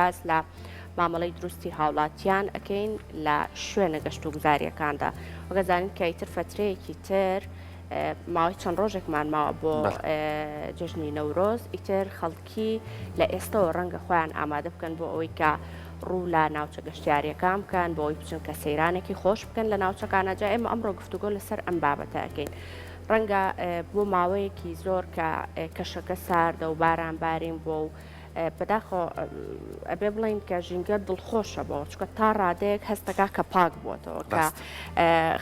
باز لە مامەڵەی دروستی هاوڵاتیان ئەەکەین لە شوێنە گەشت و گوزاریەکاندا وەگەزانین کە ئیتر فترەیەکی تر ماوەی چەند ڕۆژێکمان ماوە بۆ جژنی نەورۆز ئیتر خەڵکی لە ئێستەوە ڕەنگە خۆیان ئامادە بکەن بۆ ئەوەی کە ڕوو لە ناوچە گەشتیاریەکان بکەن بۆ ئەوی بچن کە سەیرانێکی خۆش بکەن لە ناوچەکانە جا ئێمە ئەمڕۆ گفتوگۆ لەسەر ئەم بابەتە ئەەکەین ڕەنگە بۆ ماوەیەکی زۆر کە کەشەکە ساردە و باران بارین بۆ و بەداخۆ ئەبێ بڵین کە ژینگە دڵخۆشە بۆ چکە تا ڕادەیەک هەستەکە کە پاک بووەتەوە کە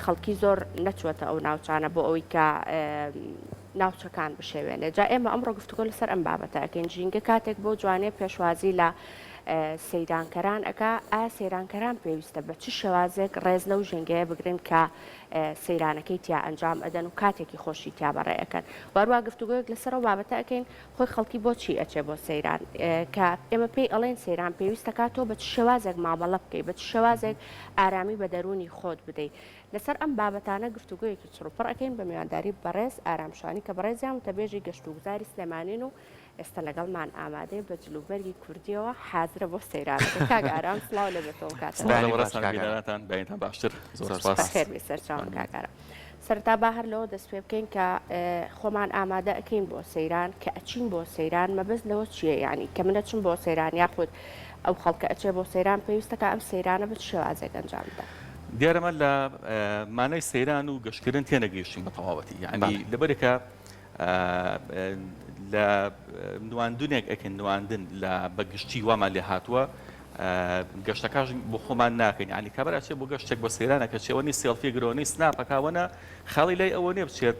خەڵکی زۆر نەچوەتە ئەو ناوچانە بۆ ئەوەی کە ناوچەکان بشێوێنێ جا ئێمە ئەمڕۆ گفتوگۆ لەسەر ئەم بابەتە ئەەکەین ژینگە کاتێک بۆ جوانێ پێشوازی لە سەیرانکەران ئەکا ئایا سەیرانکەران پێویستە بە چ شێوازێک ڕێز لەو ژنگەیە بگرن کە سەیرانەکەی تیا ئەنجام ئەدەن و کاتێکی خۆشی تیا بەڕێەکەن واروا گفتوگویەک لەسەر بابەتە ئەەکەین خۆی خەڵکی بۆچی ئەچێ بۆ سەیران کە ئێمە پێی ئەڵێن سەیران پێویستەکە تۆ بە چ شێوازێک مامەڵە بکەیت بە چ شێوازێک ئارامی بە دەرونی خۆت بدەیت لەسەر ئەم بابەتانە گفتوگویەکی چڕوپڕ ئەەکەین بە میوانداری بەڕێز ئارامشانی کە بەڕێزیان وتەبێژی گەشت و گوزاری سلێمانین و ئێستا لەگەڵمان ئامادەی بە جلوبەرگی کوردیەوە حازرە بۆ سەیرانەکە کاک ئارام سڵاو لەبێتەوە کاتەوەڕاستان بەینتان باشتر خێر سەرچاوم کاکارە سەرتا با هەر لەوە دەست پێ بکەین کە خۆمان ئامادە ئەەکەین بۆ سەیران کە ئەچین بۆ سەیران مەبەست لەوە چییە یعنی کە منە چم بۆ سەیران یاخود ئەو خەڵکە ئەچێ بۆ سەیران پێویستەکە ئەم سەیرانە بە شێوازێک ئەنجامدا دیارەمە لە مانای سەیران و گەشتکردن تێنەگەیشتین بە تەواوەتی یعنی لەبەرێکە لە نواندنێک ئەکەن نواندن لە بەگشتی وامان لێ هاتووە گەشتەکەش بۆ خۆمان ناکەین ینی کابراچێت بۆ گەشتێک بۆ سەیرانەکە چێوەنی سێڵفی گرۆنەی سناپەکەوەنە خاڵی لای ئەوە نێ بچێت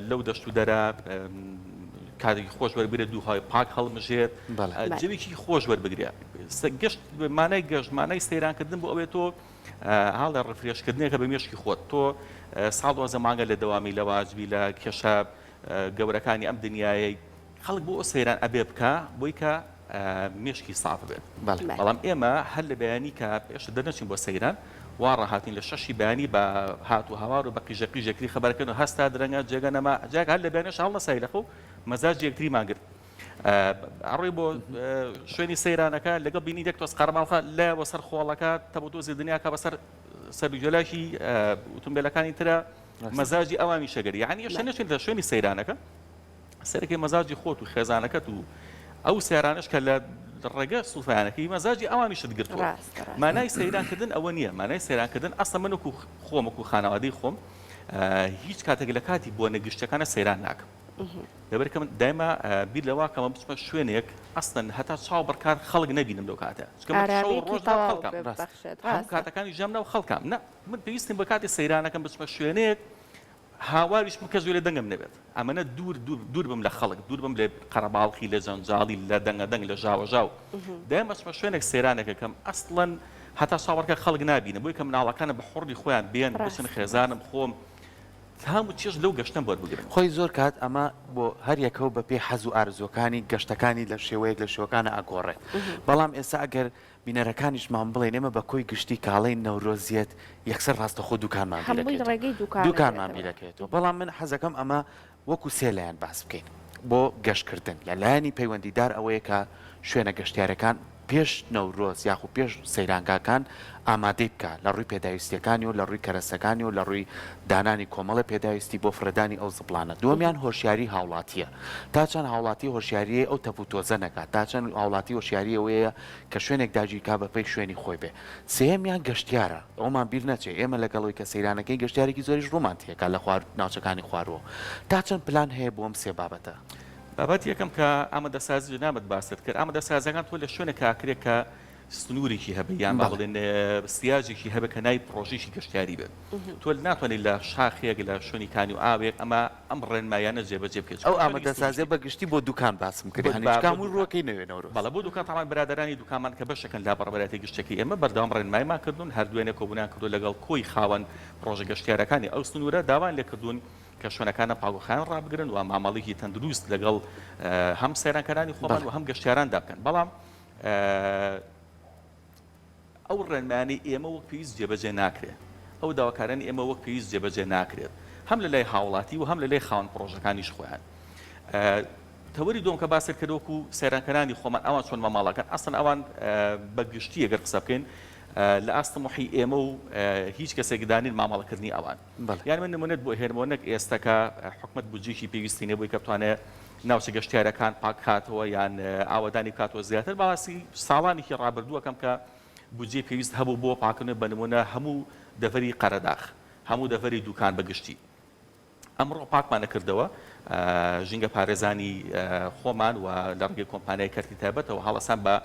لەو دەشت و دەرا کاتێکی خۆش وەربگرێت دووهای پاک هەڵمژێت جەوێکی خۆش وەربگرێ گەشت مانای گەشت مانای سەیرانکردن بۆ ئەوێت تۆ هاڵە ڕفرێشکردنێکە بە مێشکی خۆت تۆ ساڵ دوازە مانگە لە دەوامی لە واجبی لە کێشە گەورەکانی ئەم دنیای خەڵک بۆ سەیران ئەبێ بکە بۆی کە مێشکی ساف بێت بەڵام ئێمە هەر لە بەیانی کە پێشتر دەنەچین بۆ سەیران وا ڕاهاتین لە شەشی بەیانی بە هات و هەوار و بە قیژە قیژێکری خەبەرکردن و هەستا درەنگە جێگە نەما جاک هەر لە بەیانیش هەڵ نەسایلەخە و مەزاج یەکتریمان گرت ئەڕۆی بۆ شوێنی سەیرانەکە لەگەڵ بینی دێک تۆز قەرماڵخە لە بۆ سەر خۆڵەکە تەبوتۆزی دنیاکە بەسەر سەرجۆلاشی ئۆتۆمبیلەکانی ترە مەزاجی ئەوانی شەگەری یعنی ئێشتا نەچین لە شوێنی سەیرانەکە سەرەکەی مەزاجی خۆت و خێزانەکەت و ئەو سەیرانش کە لە ڕێگە سوفیانەکەی مەزاجی ئەوانیشت گرتووە مانای سەیرانکردن ئەوە نییە مانای سەیرانکردن ئەسڵ من وەکو خۆمەکو خانەوادەی خۆم هیچ کاتێک لە کاتی بۆ نەگەشتەکانە سەیران ناکەم لەبەرکە من دایما بیر لەوا کەمە بچمە شوێنێک ئەستن هەتا چاو بڕکار خەڵک نەبینم لەو کاتە هەم کاتەکانی ژەم ناو خەڵکام نه من پێویستیم بە کاتی سەیرانەکەم بچمە شوێنێک هاواریش کە زۆر لە دەنگم نەبێت ئەمەە دوور بم لە خەڵک دوور بم لێ قەرەباڵقی لە جەنجاڵی لە دەنگە دەنگ لە ژاوەژاو دایما بچمە شوێنێک سەیرانێکە کەم ئەسڵەن هەتا چاوەڕکە خەڵک نبینە بۆی کە مناڵەکانە بە حڕی خۆیان بێن بچن خێزانم خۆم هەموو چێژ لەو گەشتم بۆ بگرن خۆی زۆر کات ئەمە بۆ هەر یەکەو بە پێی حەز و ئارزوەکانی گەشتەکانی لە شێوەیەک لە شێوەکانە ئەگۆڕێت بەڵام ئێستا ئەگەر بینەرەکانیشمان بڵێن ئێمە بە کۆی گشتی کاڵەی نەورۆزیەت یەکسەر ڕاستەخۆ دوکانمان دوکانمان بیرەکەێتەوە بەڵام من حەزەکەم ئەمە وەکو سێ لایەن باس بکەین بۆ گەشتکردن لە لایەنی پەیوەندیدار ئەوەیە کە شوێنە گەشتیارەکان پێش نەورۆز یاخو پێش سەیرانگاکان ئامادەی بکە لە ڕووی پێداویستیەکانی و لە ڕووی کەرەسەکانی و لە ڕووی دانانی کۆمەڵە پێداویستی بۆ فرەدانی ئەو زپلانە دووەمیان هۆشیاری هاوڵاتیە تا چەند هاوڵاتی هۆشیاریە ئەو تەپوتۆزە نەکات تا چەند هاوڵاتی هۆشیاری ئەوەیە کە شوێنێک داگیرکا بەپەی شوێنی خۆی بێ سێمیان گەشتیارە ئەومان بیر نەچێ ئێمە لەگەڵەوەی کە سەیرانەکەی گەشتیارێکی زۆریش ڕۆمانتیەکە لە ناوچەکانی خواردەوە تا چەند پلان هەیە بۆم سێ بابەتە بابەت یەکەم کە ئامادەسازی نامەت باست کرد ئامادەسازەکان تۆ لە شوێنە کاکرێک کە سنوورێکی هەبێ یان با بڵێن سیاجێکی هەبێ کە نای پرۆژێکی گەشتیاری بێت تۆ ناتوانێت لە شاخێک لە شوێنی کانی و ئاوێک ئەمە ئەم ڕێنمایانە جێبەجێ بکەیت ئەو ئامادەسازیە بەگشتی بۆ دوکان باسم کردکام ڕوەکەی نوێنەوە بەڵە بۆ دوکان تاوان برادرانی دوکانمان کە بەشەکەن لا بەڕێبەتی گشتێکی ئێمە بەردەوام ڕێنمایمان کردوون هەردوێنێ کۆبوونیان کردو لەگەڵ کۆی خاوەن پرۆژە گەشتیارەکانی ئەو سنوورە داوان لێ کردوون کە شوێنەکانە پاگۆخان ڕابگرن و مامەڵێکی تەندروست لەگەڵ هەم سەیرانکەرانی خۆمان و هەم گەشتیاراندا بکەن بەڵام ئەو ڕێنمایانەی ئێمە وەک پێویست جێبەجێ ناکرێت ئەو داواکارانی ئێمە وەک پێویست جێبەجێ ناکرێت هەم لە لای هاوڵاتی و هەم لە لای خاوەن پرۆژەکانیش خۆیان تەوەری دوم کە باست کردوەکو سەیرانکەرانی خۆمان ئەوان چۆن ماماڵەکەن ئەسڵەن ئەوان بەگشتی ئەگەر قسە بکەین لە ئاستەمەحی ئێمە و هیچ کەسێک دانین مامەڵەکردنی ئەوان یان من نمونەت بۆ هێرمۆنێک ئێستاکە حکومەت بودجێکی پێویستی نەبووی کە بتوانێت ناوچە گەشتیارەکان پاک کاتەوە یان ئاوەدانی کاتەوە زیاتر باسی ساڵانێکی ڕابردووەکەم کە بودجێ پێویست هەبوو بۆ پاکردن بە نمونە هەموو دەڤەری قەرەداخ هەموو دەڤەری دوکان بەگشتی ئەمڕۆ پاکمان نەکردەوە ژینگە پارێزانی خۆمان و لە ڕێگەی کۆمپانیای کەرتی تایبەتەوە هەڵەسان بە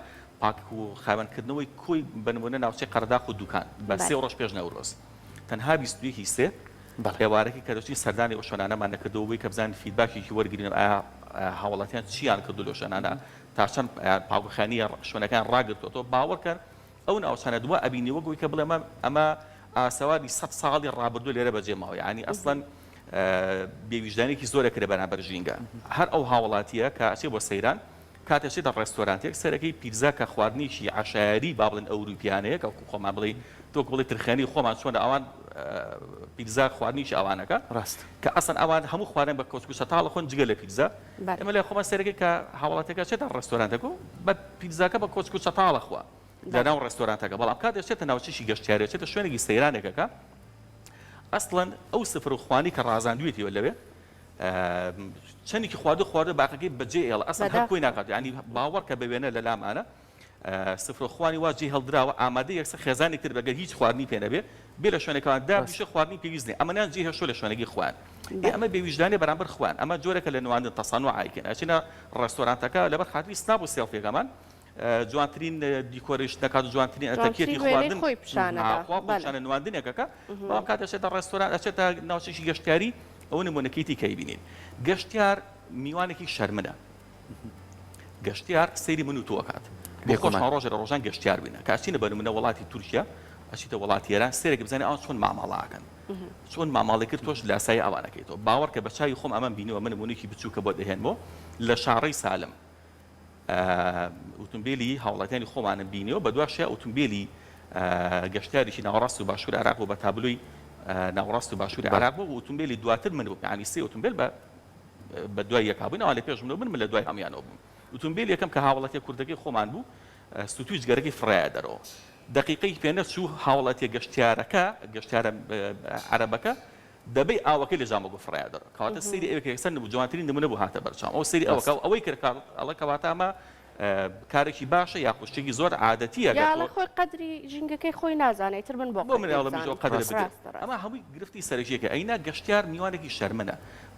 پاک و خاوەنکردنەوەی کۆی بە نمونە ناوچەی قەرەداخ و دوکان بە 3 ڕۆژ پێش نەورۆز تەنها 22 سێ ئێوارەی کە دەچین سەردانی ئەو شوێنانەمان نەکردەوەی کە بزانین فیدباکێکی وەرگرین ئایا هاوڵاتیان چیان کردو لەو شوێنانە تا چەند پاکوخانی شوێنەکان ڕاگرتوەوە باوەڕکەن ئەو ناوچانە دووە ئەبینیوە گوی کە بڵێ ئەمە ئاسەواری 100 ساڵی ڕابردوو لێرە بەجێماوە یعنی ئەسڵەن بێویژدانێکی زۆرە کرێ بەرامبەر ژینگە هەر ئەو هاوڵاتیە کە ئەچێ بۆ سەیران کاتێکی لە ڕێستۆرانتێک سەرەکەی پیتزا کە خواردنیشی عەشایری با بڵێن ئەوروپیانەیە کە خۆمان بڵێ تۆ بڵێ ترخێنی خۆمان چۆنە ئەوان پیتزا خواردنیشی ئەوانەکە ڕاست کە ئەسڵەن ئەوان هەموو خواردن بە کۆچک و سەتاڵە خۆن جگە لە پیتزا ئێمە لە خۆمان سەرەکەی کە هاوڵاتێکە چێتە ڕێستۆرانتێک بە پیتزاکە بە کۆچک و سەتاڵە خوا لەناو ڕێستۆرانتەکە بەڵام کاتێک چێتە ناوچەشی گەشتیارێت چێتە شوێنێکی سەیرانێکەکە ئەسڵەن ئەو سفرخوانی کە ڕازاندوێتیوە لەوێ چەندێکی خواردە باقەکەی بەجێ ئێڵە ئەسڵ هەر کۆی ناکات ینی باوەڕ کە بوێنە لە لامانە سفرخوانی وا جێ هەڵدراوە ئامادە یەکسەر خێزانی کرد بەگەر هیچ خواردنی پێ نەبێ بێ لە شوێنەکەواندا پیشە خواردنی پێویست نیە ئەمەیان جێ هەشۆ لە شوێنەکەی خوان ئەمە بێویژدانێ بەرامبەر خوان ئەمە جۆرەکە لە نواندن تەسانوع ئایکن ئەچینە ڕێستۆرانتەکە لەبەر خاتری سناب و سێڵفێکەمان جوانترین دیکۆریشن دەکات و جوانترین ئەتەکێتی خواردن پیشانە نواندنێکەکە بەڵام کاتێک ئەچێتە ڕێستۆران ئەچێتە ناوچەشی گەشتیاری ئەو نمونەکەیتی کە بینین گەشتیار میوانێکی شەرمنە گەشتیار سەیری من و تۆکات بۆ خۆشمان ڕۆژە لە ڕۆژان گەشتیار بینە کاچینە بە نمونە وڵاتی تورکیا ئەچیتە وڵاتی ئێران سێرێک بزانێ ئەوان چۆن ماماڵاکەن چۆن ماماڵی کرد تۆش لاسایی ئەوانەکەیتەوە باوەڕ کە بە چاوی خۆم ئەمەم بینیوە من نمونێکی بچووکە بۆ دەهێنمەوە لە شاڕەی سالم ئۆتۆمبیلی هاوڵاتیانی خۆمانم بینیەوە بە دوای شێ ئۆتۆمبیلی گەشتیاریشی ناوەڕاست و باشووری عێراق بۆ بە تابلۆی ناوەڕاست و باشووری عێراق بوو ئۆتۆمبیلی دواتر من بوو یعنی سێ ئۆتۆمبیل بە دوای یەکابووینەوە لە پێش من لە دوای هەمویانەوە بووم ئۆتۆمبیل یەکەم کە هاوڵاتی کوردەکەی خۆمان بوو ستوتوی جگەرەکەی فڕایە دەرەوە دقیقەی پێ نەچوو هاوڵاتی گەشتیارەکە گەشتیارە عەرەبەکە دەبێ ئاوەکەی لە جامە بۆ فڕایە دەرەوە کەواتە سەیری ئەوەکە یەکسەر جوانترین نمونە بوو هاتە بەرچاو ئەو سەیری ئەوەی کرد ئەڵە کەواتە ئەمە کارێکی باشە یا خوشتێکی زۆر عادەتیە یا خۆی قەدری ژینگەکەی خۆی نازانێت تر من بۆ منڵ قەدر ئەمە هەمووی گرفتی سەرژیەکە ئەینا گەشتیار میوانێکی شەرمنە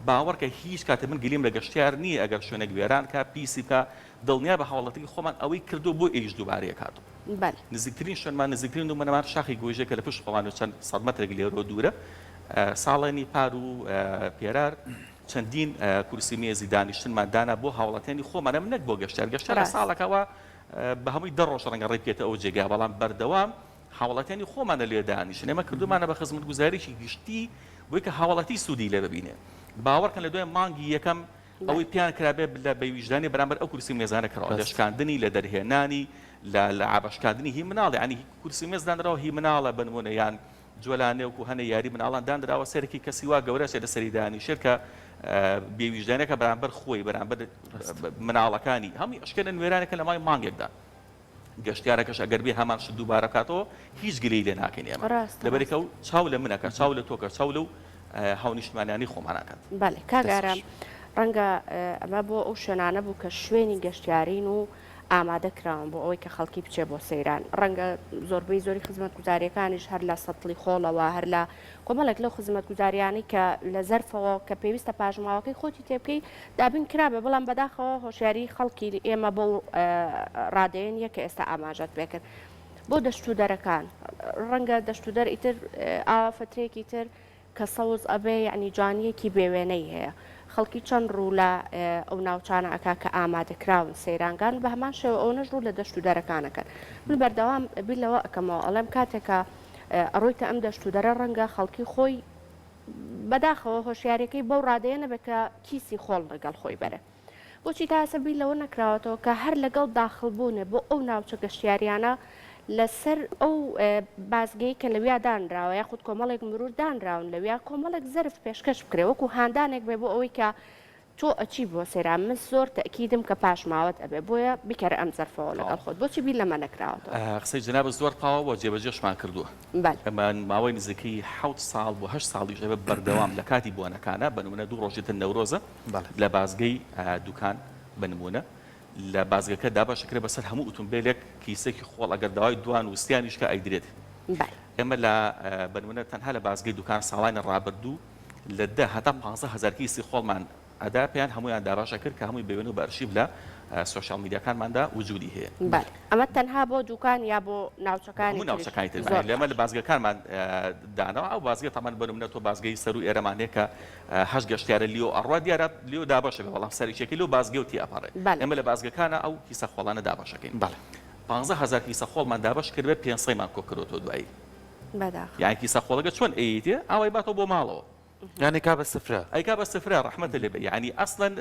باوەڕکە هیچ کاتە من گلیم لە گەشتیار نییە ئەگەر شوێنە گوێران کا پیسی بکە دڵنیا بە هاوڵەتی خۆمان ئەوەی کردو بۆ ئێش دووبارەیە کاتو نزیکترین شوێنمان نزیکترین دومەنەمان شاخی گۆژێکە لە پشت خۆمان و چەند سەد مەترێک لێرۆ دوورە ساڵێنی پار و پێرار چەندین کورسی مێزی دانیشتنمان دانا بۆ هاوڵاتیانی خۆمانە من نەک بۆ گەشتیار ساڵەکەەوە بە هەمووی دە ڕۆژ ڕەنگە ڕێکێتە ئەو جێگا بەڵام بەردەوام هاوڵاتیانی خۆمانە لێ دانیشتن ئێمە کردومانە بە خزمەتگوزاریشی گشتی بۆی کە هاوڵاتی سوودی لێ ببینێ باوەڕکەن لە دوای مانگی یەکەم ئەوەی پیان کرابێ لە بەویژدانی بەرامبەر ئەو کورسی مێزانە کراوە دەشکاندنی لە دەرهێنانی لە عابەشکاندنی هی مناڵ ینی کورسی مێزدانراوە هی مناڵە بە نمونە یان جوەلانێک و هەنە یاری مناڵان دانراوە سەرێکی کەسی وا گەورەشێ لە سەری دانیشت کە بێویژدانەکە بەرامبەر خۆی بەرامبەر مناڵەکانی هەمووی ئەشکێنە نوێرانێکە لە مای مانگێکدا گەشتیارەکەش ئەگەر بێ هەمان شت دووبارە کاتەوە هیچ گلەی لێ ناکەین ئێمە لەبەرێکە و چاو لە منەکە چاو لە تۆکە چاو لەو هاونیشتمانیانی خۆماناکات بەڵێ کاگارام ڕەنگە ئەمە بۆ ئەو شوێنانە بوو کە شوێنی گەشتیارین و ئامادەکراون بۆ ئەوەی کە خەڵکی بچێ بۆ سەیران ڕەنگە زۆربەی زۆری خزمەتگوزاریەکانیش هەر لە سەتڵی خۆڵەوە هەر لە کۆمەڵێک لەو خزمەتگوزاریانی کە لە زەرفەوە کە پێویستە پاژماوەکەی خۆتی تێبکەی دابین کرابێ بەڵام بەداخەوە هۆشیاری خەڵکی ئێمە بۆ ڕادەیەن یەکە ئێستا ئاماژەت بێکرد بۆ دەستودەرەکان ڕەنگە دەستودەر ئیتر ئاوا فترێکی تر کە سەوز ئەبێ یعنی جوانیەکی بێوێنەی هەیە خەڵکی چەند ڕوو لە ئەو ناوچانە ئەکا کە ئامادەکراون سەیرانگان بە هەمان شێوە ئەوەش ڕوو لە دەستودەرەکانەکەن من بەردەوام بیلەوە ئەەکەمەوە ئەڵێم کاتێکە ئەڕۆیتە ئەم دەستودەرە ڕەنگە خەڵکی خۆی بەداخەوە هۆشیارەکەی بەو ڕادەیە نەبێت کە کیسی خۆڵ لەگەڵ خۆی بەرە بۆچی تا ئێستا بیلەوە نەکراوەتەوە کە هەر لەگەڵ داخڵبوونێ بۆ ئەو ناوچە گەشتیاریانە لەسەر ئەو بازگەی کە لەویا دانراوە یاخود کۆمەڵێک مرور دانراون لەویا کۆمەڵێک زەرف پێشکەش بکرێ وەکو هاندانێک بێ بۆ ئەوەی کە تۆ ئەچی بۆ سەیران من زۆر تەکیدم کە پاش ماوەت ئەبێ بۆیە بکەرە ئەم زەرفەوە لەگەڵ خۆت بۆچی بیر لەمە نەکراوەتەوە قسەی جناب زۆر قاوە بۆ جێبەجێشمان کردووە ئەمان ماوەی نزیکەی 7 ساڵ بۆ 8 ساڵیش ئەبێ بەردەوام لە کاتی بۆنەکانە بەنمونە 2 ڕۆژێتە نەورۆزە لە بازگەی دوکان بنمونە لە بازگەکە داباشەکرێ بەسەر هەموو ئۆتۆمبیلێک کیسێکی خۆڵ ئەگەر داوای دوان وستیانیشکە ئەیدرێت ئێمە لە بنمونە تەنها لە بازگەی دوکان ساڵانی ڕابردوو لە 10 هەتا 15,000 کیسی خۆڵمان ئەدا پێیان هەمویان داباشە کرد کە هەمووی بێوێن و بە ئەرشیڤ لە سۆشیال میدیاکانماندا وجودی هەیە ئەمە تەنها بۆ دوکان یا بۆ ناوچەکانی ناوچەکانی تر لێمە لە بازگەکانمان دانەوە ئەو بازگە تەمان بنمونە تۆ بازگەی سەر و ئێرەمانەیە کە هەش گەشتیارە لیۆ ئەڕوا دیارە لیۆ داباشە بێ بەڵام سەرچێکی لەو بازگە و تی ئەپەڕێ ئێمە لە بازگەکانە ئەو کیسە خۆڵانە داباشەکەین 15,000 کیسە خۆڵمان دابش کرد بێ 500مان کۆ کردوتەوە دوایی یان کیسە خۆڵەکە چۆن ئەیتێ ئەوەی باتەوە بۆ ماڵەوە يعني كاب السفرة أي كاب السفرة رحمة الله يعني أصلا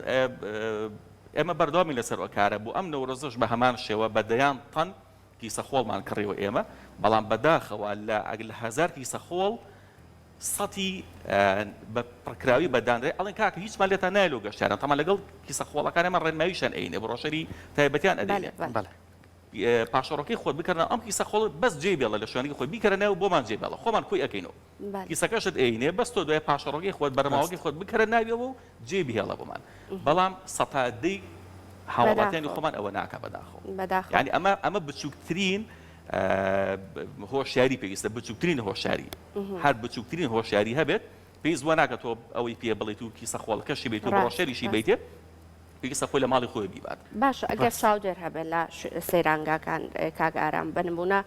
ئێمە بەردەوامی لەسەر کارە بۆ ئەم نەورۆزەش بە هەمان شێوە بەدەیان تەن کیسە خۆڵمان کڕیەوە ئێمە بەڵام بەداخەوە لە 1000 کیسە خۆڵ سەتی بە پڕکراوی بەدانرێ ئەڵێن کاکە هیچمان لێتان نایلۆ گەشتیاران تەمان لەگەڵ کیسە خۆڵەکانێمە ڕێنماویشان ئەینێ بە ڕۆژەری تایبەتیان ئەدەینێ پاشەڕۆکەی خۆت بکردن ئەم کیسە خۆڵ بەس جێبێڵە لە شوێنی خۆی بیکەرەنەوە بۆمان جێبێڵە خۆمان خۆی ئەەکەینەوە کیسەکەشت ئەینێ بەس تۆ دوای پاشەڕۆکەی خۆت بەرەماوەکەی خۆت بکەرە ناویەوە و جێبیهێڵە بۆمان بەڵام سەتادەی هاوڵاتیانی خۆمان ئەوە ناکە بەداخۆ یعنی ئەمە بچووکترین هۆشیاری پێویستە بچووکترین هۆشیاری هەر بچووکترین هۆشیاری هەبێت پێویست وە ناکە تۆ ئەوەی پێ بڵێت و کیسە خۆڵەکەشی بێت و ڕۆژێریشی بیتێ پێویستە خۆی لە ماڵی خۆی بیبات باشە ئەگەر چاودێر هەبێت لە سەیرانگاکان کاگاران بنمونە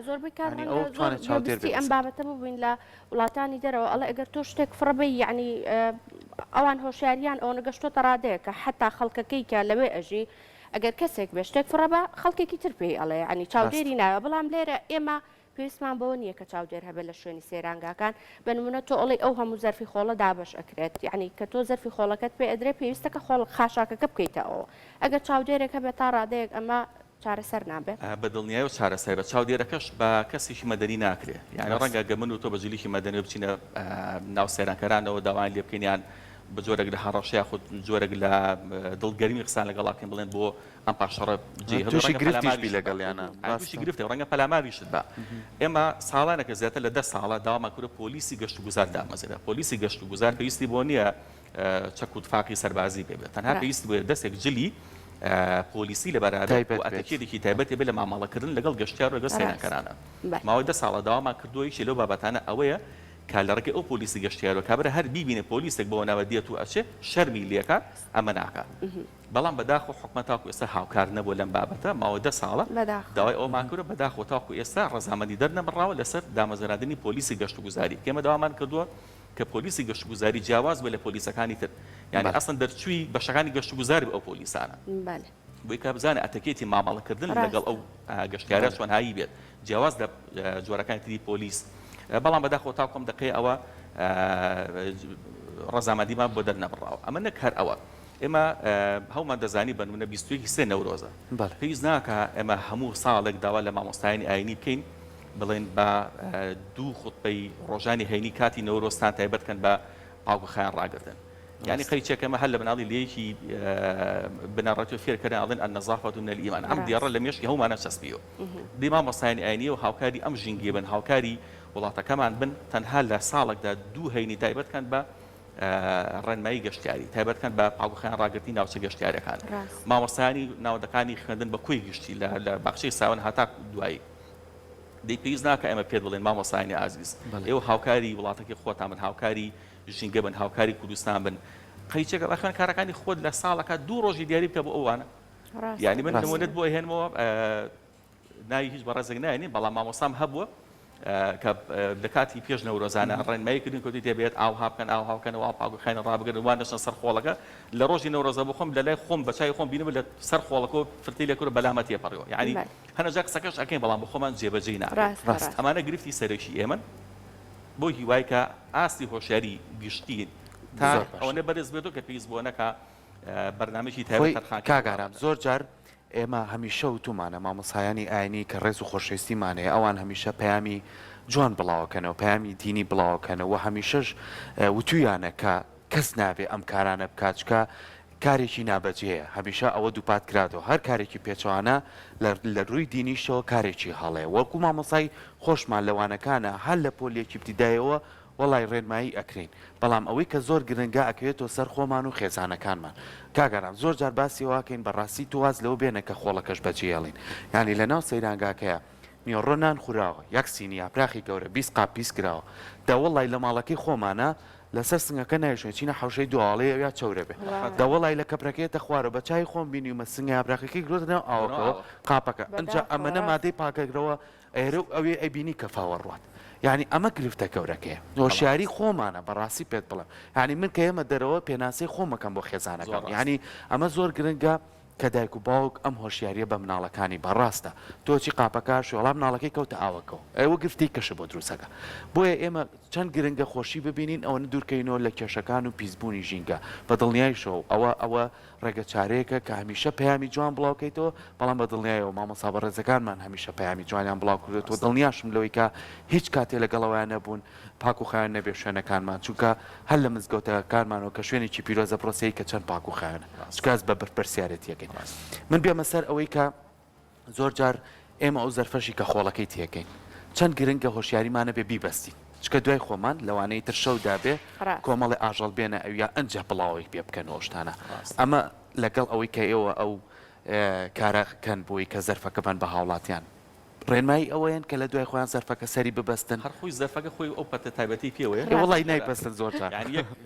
زۆربەی ئەم بابەتە ببووین لە وڵاتانی دەرەوە ئەڵێ ئەگەر تۆ شتێک فڕبی یعنی ئەوان هۆشیاریان ئەوە نەگەشتۆتە ڕادەیە کە حتا خەڵکەکەی کە لەوێ ئەژی ئەگەر کەسێک بێ شتێک فڕەبە خەڵکێکی تر پێی ئەڵێ ینی چاودێری ناوە بەڵام لێرە ئێمە پێویستمان بەوە نییە کە چاودێر هەبێت لە شوێنی سەیرانگاکان بنمونە تۆ ئەڵێ ئەو هەموو زەرفی خۆڵە دابش ئەکرێت یعنی کە تۆ زەرفی خۆڵەکەت پێ ئەدرێ پێویستە کە خۆڵ خاشاکەکە بکەیتەوە ئەگەر چاودێرێک هەبێت تا ڕادەیەک ئەمە چارەسەر نابێت بەدڵنیایی و چارەسەر بە چاودێرەکەش بە کەسێکی مەدەنی ناکرێت یعنی ڕەنگە گەمن و تۆ بەجلیکی مەدەنی بچینە ناو سەیرانکەرانەوە داوای لێ بکەینیان بە جۆرەك لە هەڕەشەیە خۆت جۆرەك لە دڵگەرمی قسان لەگەڵاکەین بڵێن بۆ ئەم پاشەڕە تووشی گرفتیشبی لەگەڵیانە تووشی گرفتە ڕەنگە پەلاماریشت بە ئێمە ساڵانەکە زیاتر لە 10 ساڵە داوامان کردە پۆلیسی گەشت و گوزار دامەزێرە پۆلیسی گەشت و گوزار پێویستی بۆ نییە چەک و تفاقی سەربازی پێ بێت تەنها پێویستی بۆ دەستێک جلی پۆلیسی لە بەرادەی ئەتەکێدێکی تایبەتی بێ لە مامەڵەکردن لەگەڵ گەشتیار و لەگەڵ سەیرانکەرانە ماوەی 10 ساڵە داوامان کردووەیشی لەو بابەتانە ئەوەیە کە لە ڕێگەی ئەو پۆلیسی گەشتیارۆ کابرا هەر بیبینێ پۆلیسێک بەوە ناوە دێت و ئەچێ شەرمی لێکە ئەمە ناکە بەڵام بەداخۆ حکومەت تاکو ئێستا هاوکار نەبوو لەم بابەتە ماوە 10 ساڵە داوای ئەومان کردووە بەداخۆ تاکو ئێستا ڕەزامەندی دەرنەبڕاوە لەسەر دامەزراندنی پۆلیسی گەشت و گوزاری کێمە داوامان کردووە کە پۆلیسی گەشت و گوزاری جیاواز بێ لە پۆلیسەکانی تر یعنی ئەسڵەن دەرچووی بەشەکانی گەشت و گوزاری ئەو پۆلیسانە بۆی کە بزانێ ئەتەکێتی مامەڵەکردن لەگەڵ ئەو گەشتیارە چۆن هایی بێت جیاواز لە جۆرەکانی تری پۆلیس بەڵام بەداخۆ تاکۆم دەکەی ئەوە ڕەزامەندیمان بۆ دەرنەبڕاوە ئەمە نەک هەر ئەوە ئێمە هەومان دەزانی بنمونە 23 نەورۆزە پێویست ناکە ئێمە هەموو ساڵێک داوا لە مامۆستایانی ئاینی بکەین بڵێن بە 2 خوتبەی ڕۆژانی هەینی کاتی نەورۆستان تایبەتکەن بە پاڵگوخایان ڕاگرتن يعني خيتشك هلا بناضي ليشي بنارتو فير كان اظن النظافه من الايمان عم ديار لم يشكي هو ما نفس بيو دي ما مصاين اني وهاوكاري ام جنجيبن هاوكاري والله كمان بن تنهال صالك دا دو هيني تايبت كان با رن ما يقشتياري تايبت كان با باغو خان راقتي ناو سقشتياري كان ما مصاني ناو دكاني خندن بكوي قشتي لا باقشي ساون هاتاك دواي دي بيزنا كاما بيدولين ما مصاني عزيز ايو هاوكاري والله خوتا من هاوكاري ژینگە بن هاوکاری کوردستان بن قەیچێکە بەخوێن کارەکانی خۆت لە ساڵەکە 2 ڕۆژی دیاری بکە بۆ ئەوانە یعنی من نمونەت بۆ هێنمەوە ناوی هیچ بەڕێزێک نایێنی بەڵام مامۆستام هەبووە کە لە کاتی پێش نەورۆزانە ڕێنماییکردن کۆتی دەبێت ئاوها بکەن ئاوها بکەنەوە پاگوخایەنە ڕابگرن وان دەچن سەر خۆڵەکە لە ڕۆژی نەورۆزە بۆ خۆم لە لای خۆم بە چای خۆم بینم لە سەر خۆڵەکە فرتی لێ کورە بەلامە تێپەڕیەوە یعنی هەنەجا قسەکەش ئەکەین بەڵام بۆ خۆمان جێبەجێ ناکەین ئەمانە گرفتی سەرێکی ئێمن بۆ هیوای کە ئاستی هۆشیاری گشتین تا ئەوەنە بەرز بێتەوە کە پێویست بۆ نەکە بەرنامەیەکی تایبەت کاگارام زۆر جار ئێمە هەمیشە وتومانە مامۆسایانی ئاینی کە ڕێز و خۆشەویستیمانەیە ئەوان هەمیشە پەیامی جوان بڵاوکەنەوە پامی دینی بڵاوکەنەوە هەمیشەش وتویانە کە کەس نابێ ئەم کارانە بکاتچکە کارێکی نابەجەیە هەمیشە ئەوە دووپات کراتەوە هەر کارێکی پێچوانە لە ڕووی دینیشەوە کارێکی هەڵەیە وەکو مامۆسای خۆشمان لەوانەکانە هەر لە پۆلیەکی ابتیدایەوە وڵای ڕێنمایی ئەکرین بەڵام ئەوەی کە زۆر گرنگە ئەکەوێتەوە سەر خۆمان و خێزانەکانمان کاگەران زۆر جار باسی واکەین بەڕاستی تواز لەو بێنە کە خۆڵەکەش بەجێڵین ینی لە ناو سەیرانگاکەیە میۆڕۆنان خوراوە یەک سینی ئاپراخی گەورە 20 قاپ پیس کراوە داوەڵی لە ماڵەکەی خۆمانە لەسەر سنگەکە نایشێت چینە حوشەی دوواڵەیە یا چەورە بێ داوەڵی لە کەپرەکەیتە خوارە بە چای خۆم بینیمە سنگی ئاپراخەکەی گرۆتنەوە ئاوەکەەوە قاپەکە ئەنج ئەمەنە مادەی پاکەگرەوە ئێرە ئەوێ ئەبینی کە فاوەڕات یعنی ئەمە گرفتە گەورەکەیە هۆشیاری خۆمانە بەڕاستی پێت بڵم ینی من کە ئێمە دەرەوە پێناسی خۆمەکەم بۆ خێزانەکەم ینی ئەمە زۆر گرنگە کە دایک و باوک ئەم هۆشیاریە بە مناڵەکانی بەڕاستە تۆچی قاپەکە شۆڵام مناڵەکەی کەوتە ئاوەکەەوە ئەوە گرفتی کەشە بۆ دروستەکە بۆیە ئێمە چەند گرنگە خۆشی ببینین ئەوە دوورکەینەوە لە کێشەکان و پیسبوونی ژینگە بە دڵنیایشەوە ئەوە ڕێگە چارەیەکە کە هەمیشە پەیامی جوان بڵاوکەیتەوە بەڵام بە دڵنیایەوە مامۆستا بەڕێزەکانمان هەمیشە پەیامی جوانیان بڵاو کردێتەوە دڵنیاشم لەوەی کە هیچ کاتێ لەگەڵەوەیان نەبوون پاک و خایان نەبێ شوێنەکانمان چونکە هەر لە مزگەوتەکانمانەوە کە شوێنێکی پیرۆزە پرۆسی کە چەند پاک و خایانە چکاس بە بەرپرسیارەتیەکەین من بێمە سەر ئەوەی کە زۆر جار ئێمە ئەو زەرفەشی کە خۆڵەکەی تێکەین چەند گرنگە هۆشیاریمانە بێ بیبەستی چکە دوای خۆمان لەوانەی تر شەودا بێ کۆمەڵی ئاژەڵ بێنە ئەویا ئەنج بڵاوی پێ بکەنەوە شتانە ئەمە لەگەڵ ئەوەی کە ئێوە ئەو کارەکەن بۆی کە زەرفەکەمان بە هاوڵاتیان ڕێنمایی ئەوەیان کە لە دوای خۆیان زەرفەکە سەری ببەستن هەر خۆی زەرفەکە خۆی ئەو پەتە تایبەتی پێوەیە وڵی نایبەستن زۆر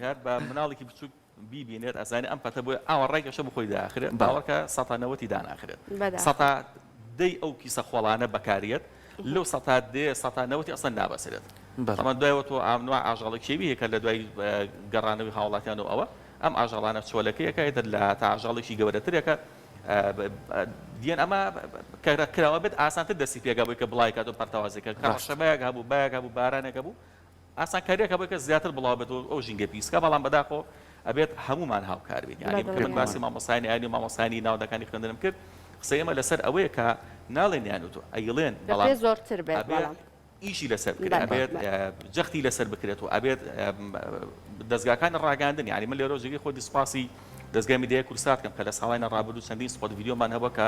هەر بە مناڵێکی بچوو بیبینێت ئەزانانی ئەم پەتە بۆی ئاوە ڕێگەشە بخۆی داخرێت باوەکە ١٩٠ داناخرێت ١ ئەو کیسە خۆڵانە بەکارێت لەو ١ ئەسەن نابەسرێت ئەمە دوایەوە تۆ ئامنوع ئاژەڵێک شێوی هەیە لە دوای گەڕانەوەی هاوڵاتیان و ئەوە ئەم ئاژەڵانە چۆلەکەیەکە لە تا ئاژەڵێکی گەورەترێکە دیێن ئەمە کراوە بێت ئاسانتر دەستی پێگا بووی کە بڵای کات و پەرتەوازێکە کەڕەشەبەیەک هەبوو بایەک هەبوو بارانێک هەبوو ئاسان کارێکە بووی کە زیاتر بڵاو بێت ئەو ژینگە پیسکە بەڵام بەداخۆ ئەبێت هەمومان هاوکار بین یعنی باسی مامۆسانی ئاینی و مامۆسانی ناودەکانی خوێندنم کرد قسەی ئێمە لەسەر ئەوەیە کە ناڵێن یانوتۆ ئەیڵێن بەڵام زۆرتر بێت ئیشی لەسەر بکرێت ئەبێت جەختی لەسەر بکرێت و ئەبێت دەستگاکانی ڕاگەاندن یعنی من لێ ڕۆژێکی خۆی سوپاسی دەستگای میدیای کورسات کەم کە لە ساڵانە ڕابردوو چەندین سپۆت ڤیدیۆمان هەبووە کە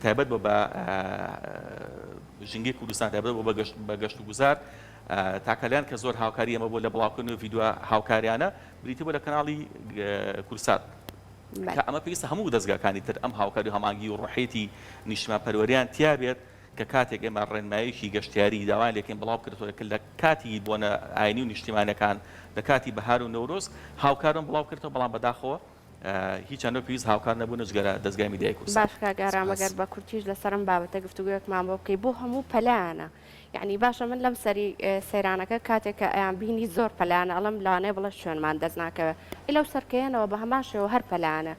تایبەت بۆ بە ژینگەی کوردستان تایبەت بۆ بە گەشت و گوزار تاکەلیان کە زۆر هاوکاری ئەمە بۆ لە بڵاوکردن و ڤیدیۆ هاوکاریانە بریتی بۆ لە کەناڵی کورسات کە ئەمە پێویستە هەموو دەستگاکانی تر ئەم هاوکاری و هەمانگی و ڕۆحێتی نیشتمان پەروەریان تیا بێت کە کاتێک ئێمە ڕێنماییشی گەشتیاری داوای لێکین بڵاو کردەوە کە لە کاتی بۆنە ئاینی و نیشتیمانەکان لە کاتی بەهار و نەورۆز هاوکارم بڵاو کردەوە بەڵام بەداخەوە هیچیان پێویست هاوکار نەبوون جگەرە دەستگای میدیای کورسات. باش کاگەڕام ئەگەر بە کورتیش لەسەرم بابەتە گفتوگویەکمان بۆ بکەی بۆ هەموو پەلانە یعنی باشە من لەم سەری سەیرانەکە کاتێک کە ئەیان بینی زۆر پەلانە ئەڵم لەوانەیە بڵێ شوێنمان دەست ناکەوێت لەو سەرکەیەنەوە بە هەمان شێوە هەر پەلانە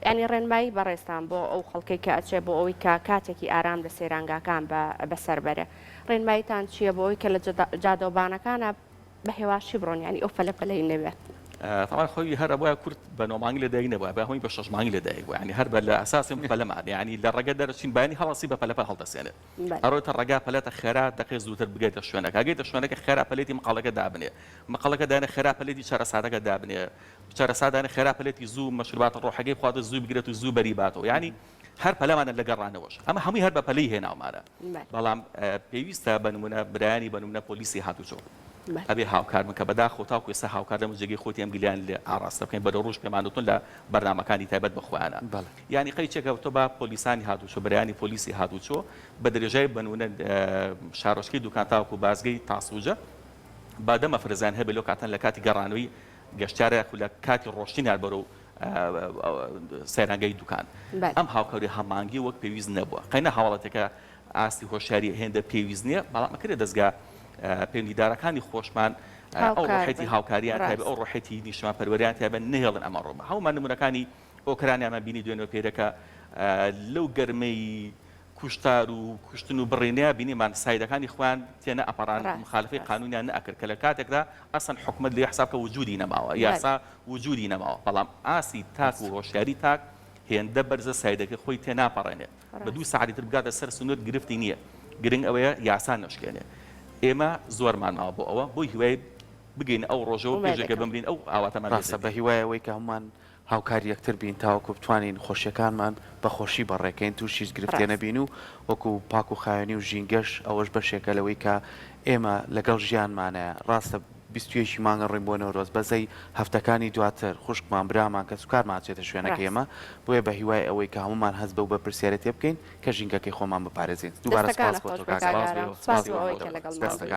ینی ڕێنمایی بەڕێستان بۆ ئەو خەڵکەی کە ئەچێ بۆ ئەوەی کە کاتێکی ئارام لە سەیرانگاکان بەسەربەرە ڕێنماییتان چییە بۆ ئەوی کە لە جادۆبانەکانە بە هێواشی بڕۆن ینی ئەو پەلەی نەبێت طبعا خوي هر ابويا كرت بنو مانجل داينا ابويا هوي بشش مانجل داي يعني هرب اساس بلما يعني للرجا درسين باني خلاص يبقى بلا هل تسنه اروت الرجا بلا خيرات دقيق زوتر بقيت شوانك اجيت شوانك خيرات بليتي مقالك دابني مقالك دانا خيرات بليتي شهر ساعه دابني شهر ساعه دانا خيرات بليتي زو مشروبات الروح حقي خاطر الزو بقيت الزو بريباته يعني هر بلا من اللي قرانا وش اما همي هرب بلي هنا ومانا بلام بيويستا بنمونه براني بنمونه بوليسي هاتو شو ئەبێ هاوکارمن کە بەداخۆ تاوکو ئێستا هاوکاردەم جێگەی خۆتی ئەم گلیان لە ئاڕاستە بکەین بە ڕۆژ پێمانوتون لە بەرنامەکانی تایبەت بەخۆیانە یعنی قەیچێکە تۆ بە پۆلیسانی هاتوچۆ بەرانی پۆلیسی هاتوچۆ بە درێژای بنونە شارۆچکەی دوکان تاوکو بازگەی تاسوجە بادەمە فرزان هەبێ لەو کاتەن لە کاتی گەڕانەوەی گەشتیارە لە کاتی ڕۆشتینیان بەرەو سەیرانگەی دوکان ئەم هاوکاری هەمانگی وەک پێویست نەبووە قەینە هاوڵاتێکە ئاستی هۆشیاری هێندە پێویست نییە بەڵام ئەکرێ دەستگا پەیوەندیدارەکانی خۆشمان ئەو ڕۆحێتی هاوکاریان تایبێت ئەو ڕۆحێتی نیشتمان پەروەریان تایبێت نهێڵن ئەمە ڕۆمە هەومان نمونونەکانی ئۆکرانیامان بینی دوێنەوە پێرەکە لەو گەرمەی کوشتار و کوشتن و بڕێنەیە بینیمان سایدەکانی خۆیان تێنە ئەپەڕان مخالفەی قانونیان نەئەکرد کە لە کاتێکدا ئەسەن حکومەت لێ حساب کە وجودی نەماوە یاسا وجودی نەماوە بەڵام ئاسی تاک و هۆشیاری تاک هێندە بەرزە سایدەکە خۆی تێناپەڕێنێت بە 2 ساعتی تر بگاتە سەر سنووت گرفتی نییە گرنگ ئەوەیە یاسا نەشکێنێ ئێمە زۆرمان ماوە بۆ ئەوە بۆی هیوای بگەین ئەو ڕۆژەوە پێشەکە بمرین ئەو ئاواتەمان ڕاستە بە هیوایەوەی کە هەمومان هاوکاری یەکتر بین تاوەکو بتوانین خۆشیەکانمان بە خۆشی بەڕێکەین تووشیش گرفتێ نەبین و وەکو پاک و خایەنی و ژینگەش ئەوەش بەشێکە لەوەی کە ئێمە لەگەڵ ژیانمانەیە ڕاستە 21 مانگە ڕێین بۆ نەورۆز بەزەی هەفتەکانی دواتر خوشکمان برامان کە سوکارمان چێتە شوێنەکە ئێمە بۆیە بە هیوای ئەوەی کە هەمومان هەست بە و بە پرسیارەتی بکەین کە ژینگەکەی خۆمان بپارێزین دووبارە سپاس بۆ تۆ کاکە. سپاس بۆ ئەوەی کە لەگەڵ